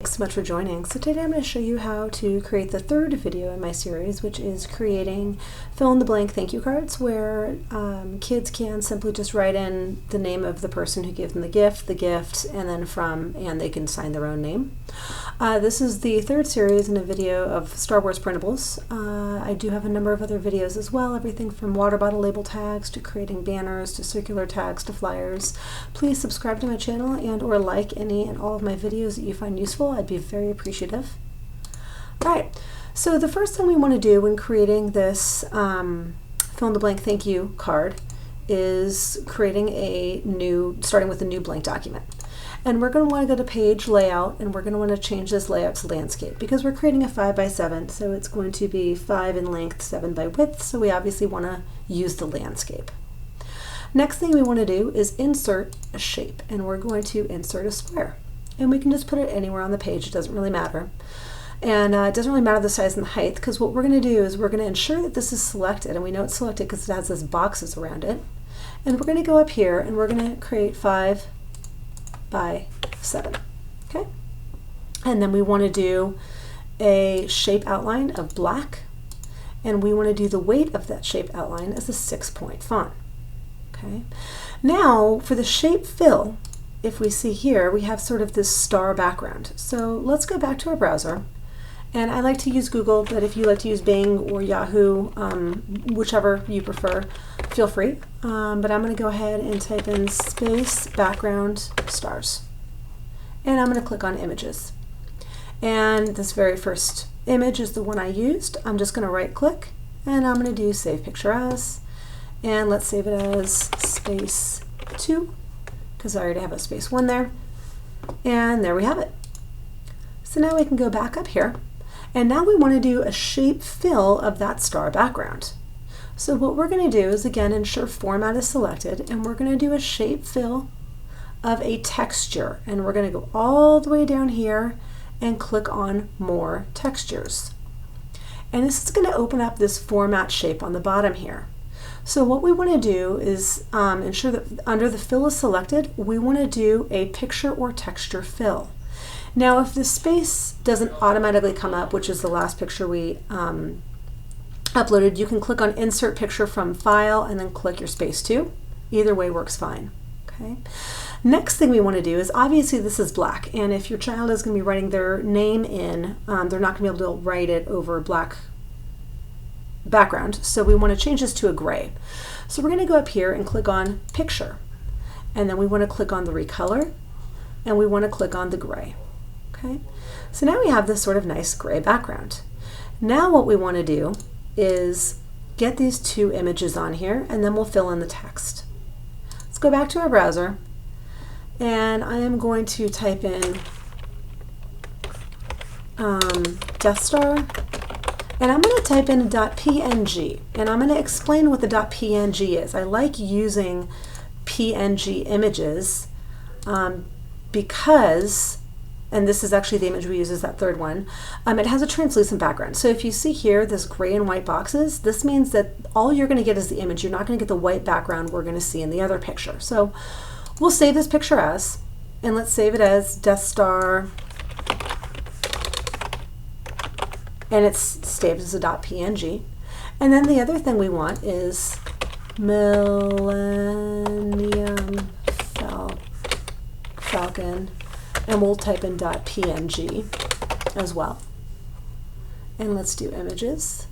Thanks so much for joining. So today I'm going to show you how to create the third video in my series, which is creating fill-in-the-blank thank you cards, where kids can simply just write in the name of the person who gave them the gift, and then and they can sign their own name. This is the third series in a video of Star Wars printables. I do have a number of other videos as well, everything from water bottle label tags to creating banners to circular tags to flyers. Please subscribe to my channel and or like any and all of my videos that you find useful. I'd be very appreciative. All right, so the first thing we want to do when creating this fill-in-the-blank thank you card is creating starting with a new blank document. And we're going to want to go to page layout, and we're going to want to change this layout to landscape because we're creating a 5 by 7, so it's going to be 5 in length, 7 by width, so we obviously want to use the landscape. Next thing we want to do is insert a shape, and we're going to insert a square. And we can just put it anywhere on the page, it doesn't really matter. And it doesn't really matter the size and the height, because what we're going to do is we're going to ensure that this is selected, and we know it's selected because it has these boxes around it. And we're going to go up here and we're going to create 5 by 7. Okay? And then we want to do a shape outline of black, and we want to do the weight of that shape outline as a 6-point font. Okay? Now for the shape fill, if we see here, we have sort of this star background. So let's go back to our browser. And I like to use Google, but if you like to use Bing or Yahoo, whichever you prefer, feel free. But I'm going to go ahead and type in space background stars. And I'm going to click on images. And this very first image is the one I used. I'm just going to right click and I'm going to do save picture as. And let's save it as space 2. because I already have a space 1 there. And there we have it. So now we can go back up here, and now we want to do a shape fill of that star background. So what we're going to do is, again, ensure format is selected, and we're going to do a shape fill of a texture, and we're going to go all the way down here and click on more textures. And this is going to open up this format shape on the bottom here. So what we want to do is ensure that under the fill is selected, we want to do a picture or texture fill. Now if the space doesn't automatically come up, which is the last picture we uploaded, you can click on Insert Picture from File and then click your space 2. Either way works fine. Okay. Next thing we want to do is, obviously this is black, and if your child is going to be writing their name in, they're not going to be able to write it over a black background, so we want to change this to a gray. So we're going to go up here and click on Picture, and then we want to click on the Recolor, and we want to click on the gray. Okay, so now we have this sort of nice gray background. Now what we want to do is get these 2 images on here, and then we'll fill in the text. Let's go back to our browser, and I am going to type in Death Star, and I'm going to type in .png, and I'm going to explain what the .png is. I like using PNG images because, and this is actually the image we use as that third one, it has a translucent background. So if you see here this gray and white boxes, this means that all you're going to get is the image. You're not going to get the white background we're going to see in the other picture. So we'll save this picture as, and let's save it as Death Star, and it's saved as a .png. And then the other thing we want is Millennium Falcon, and we'll type in .png as well. And let's do images.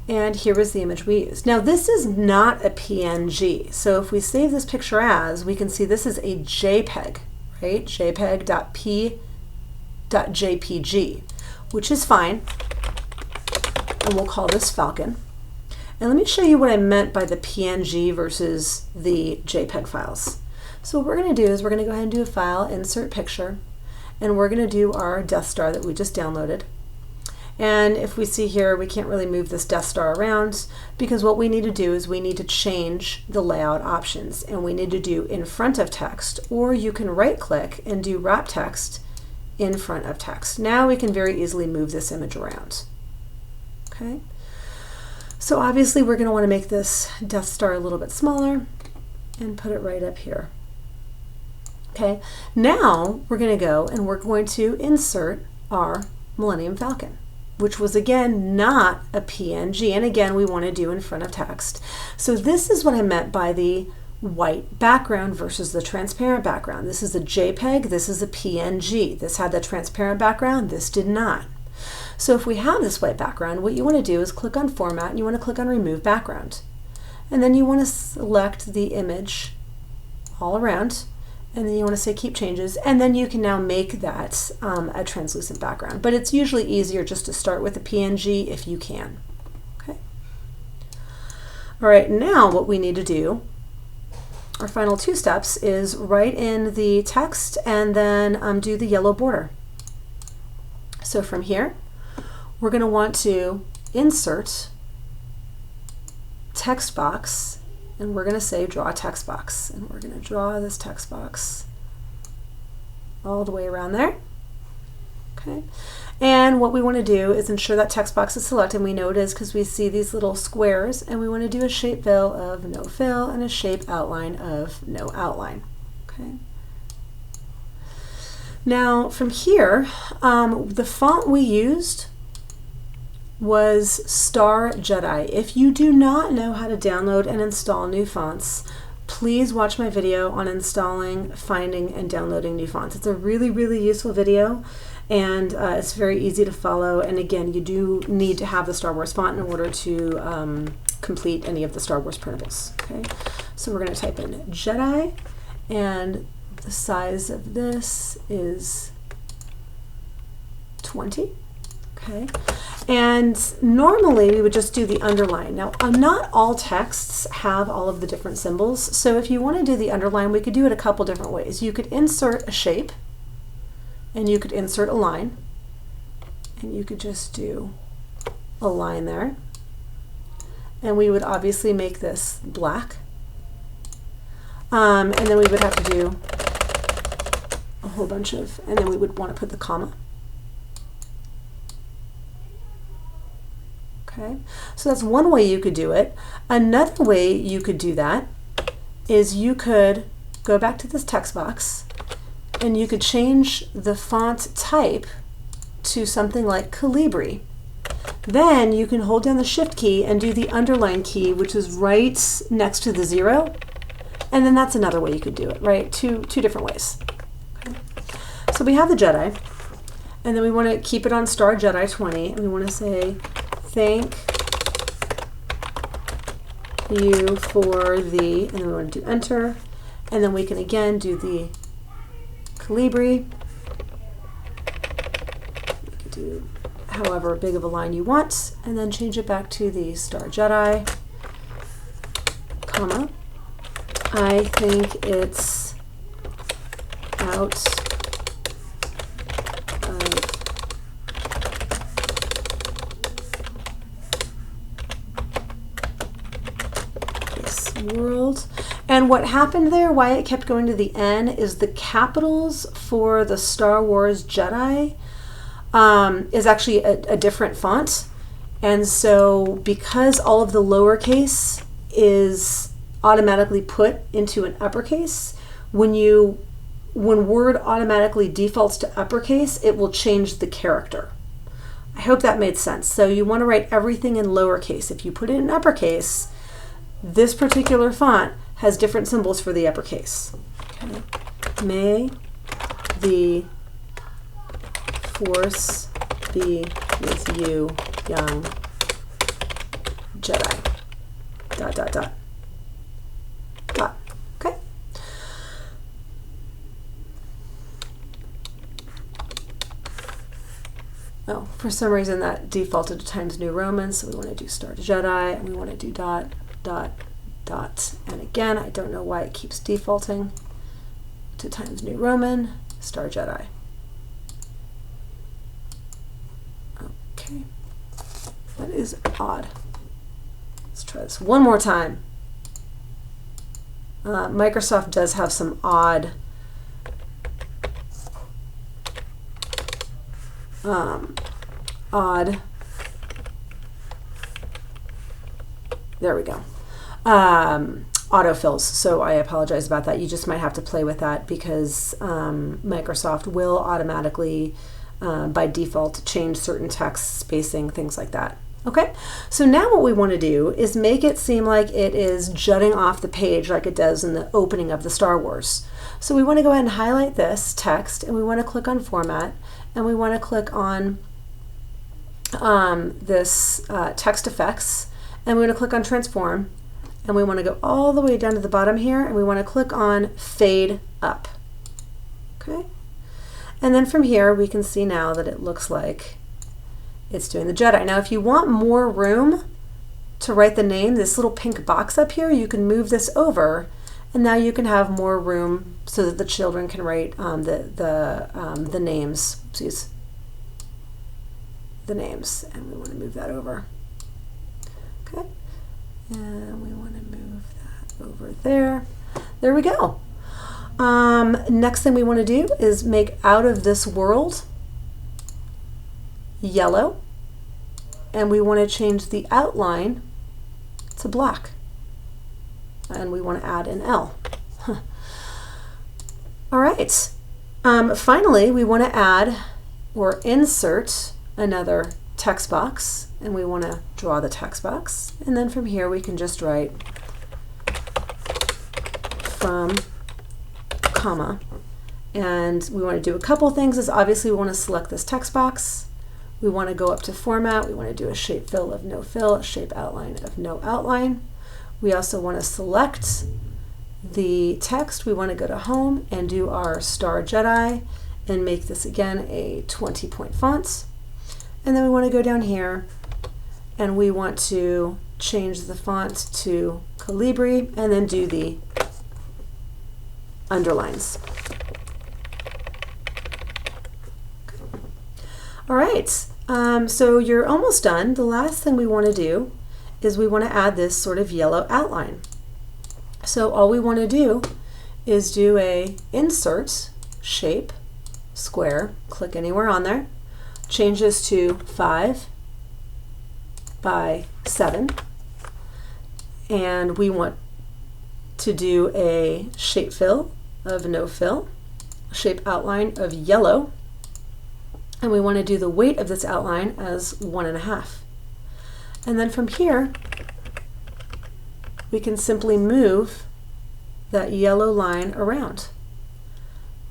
And here is the image we used. Now this is not a PNG, so if we save this picture as, we can see this is a JPEG, right? JPEG.jpg, which is fine. And we'll call this Falcon. And let me show you what I meant by the PNG versus the JPEG files. So what we're going to do is we're going to go ahead and do a file, insert picture, and we're going to do our Death Star that we just downloaded. And if we see here, we can't really move this Death Star around because what we need to do is we need to change the layout options, and we need to do in front of text, or you can right click and do wrap text in front of text. Now we can very easily move this image around. Okay. So obviously we're going to want to make this Death Star a little bit smaller and put it right up here. Okay, now we're going to go and we're going to insert our Millennium Falcon, which was again not a PNG, and again we want to do in front of text. So this is what I meant by the white background versus the transparent background. This is a JPEG, this is a PNG. This had the transparent background, this did not. So if we have this white background, what you want to do is click on Format and you want to click on Remove Background. And then you want to select the image all around, and then you want to say Keep Changes, and then you can now make that a translucent background. But it's usually easier just to start with a PNG if you can. Okay. All right, now what we need to do, our final two steps, is write in the text and then do the yellow border. So from here, we're going to want to insert text box, and we're going to say draw a text box, and we're going to draw this text box all the way around there. Okay, and what we want to do is ensure that text box is selected, and we know it is because we see these little squares, and we want to do a shape fill of no fill and a shape outline of no outline. Okay. Now from here, the font we used was Star Jedi. If you do not know how to download and install new fonts, please watch my video on installing, finding, and downloading new fonts. It's a really, really useful video, and it's very easy to follow. And again, you do need to have the Star Wars font in order to complete any of the Star Wars printables. Okay, so we're going to type in Jedi, and the size of this is 20. Okay, and normally we would just do the underline. Now, not all texts have all of the different symbols, so if you want to do the underline, we could do it a couple different ways. You could insert a shape, and you could insert a line, and you could just do a line there, and we would obviously make this black, and then we would have to do a whole bunch of, and then we would want to put the comma. Okay, so that's one way you could do it. Another way you could do that is you could go back to this text box and you could change the font type to something like Calibri. Then you can hold down the Shift key and do the underline key, which is right next to the 0. And then that's another way you could do it, right? Two different ways. Okay. So we have the Jedi, and then we want to keep it on Star Jedi 20, and we want to say, thank you for the, and then we want to do enter, and then we can again do the Calibri. You can do however big of a line you want, and then change it back to the Star Jedi, comma. I think it's out world. And what happened there, why it kept going to the N, is the capitals for the Star Wars Jedi is actually a different font. And so because all of the lowercase is automatically put into an uppercase, when Word automatically defaults to uppercase, it will change the character. I hope that made sense. So you want to write everything in lowercase. If you put it in uppercase, this particular font has different symbols for the uppercase. Okay. May the Force be with you, young Jedi. ... Okay. Oh, for some reason that defaulted to Times New Roman, so we want to do Star Jedi, and we want to do ... And again, I don't know why it keeps defaulting to Times New Roman, Star Jedi. Okay, that is odd. Let's try this one more time. Microsoft does have some odd there we go. autofills, so I apologize about that. You just might have to play with that because Microsoft will automatically, by default, change certain text spacing, things like that. Okay, so now what we want to do is make it seem like it is jutting off the page like it does in the opening of the Star Wars. So we want to go ahead and highlight this text, and we want to click on Format, and we want to click on this Text Effects, and we're going to click on Transform, and we want to go all the way down to the bottom here, and we want to click on Fade Up. Okay, and then from here we can see now that it looks like it's doing the Jedi. Now if you want more room to write the name, this little pink box up here, you can move this over, and now you can have more room so that the children can write the names. Excuse, the names, and we want to move that over. Okay, and we want to move that over there. There we go. Next thing we want to do is make out of this world yellow, and we want to change the outline to black, and we want to add an L. All right, finally we want to add or insert another text box, and we want to draw the text box, and then from here we can just write from comma, and we want to do a couple things. Is obviously we want to select this text box. We want to go up to Format. We want to do a shape fill of no fill, a shape outline of no outline. We also want to select the text. We want to go to Home and do our Star Jedi and make this again a 20-point font. And then we want to go down here and we want to change the font to Calibri and then do the underlines. All right, so you're almost done. The last thing we want to do is we want to add this sort of yellow outline. So all we want to do is do a Insert, Shape, Square, click anywhere on there, change this to 5 by 7, and we want to do a shape fill of no fill, shape outline of yellow, and we want to do the weight of this outline as 1.5. And then from here, we can simply move that yellow line around.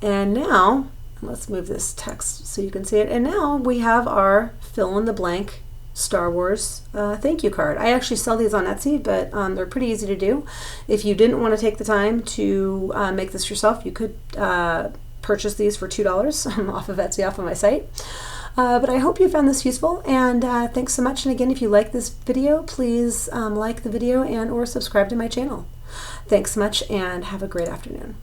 And now, let's move this text so you can see it. And now we have our fill in the blank Star Wars thank you card. I actually sell these on Etsy, but they're pretty easy to do. If you didn't want to take the time to make this yourself, you could purchase these for $2 off of Etsy, off of my site. But I hope you found this useful, and thanks so much. And again, if you like this video, please like the video and or subscribe to my channel. Thanks so much, and have a great afternoon.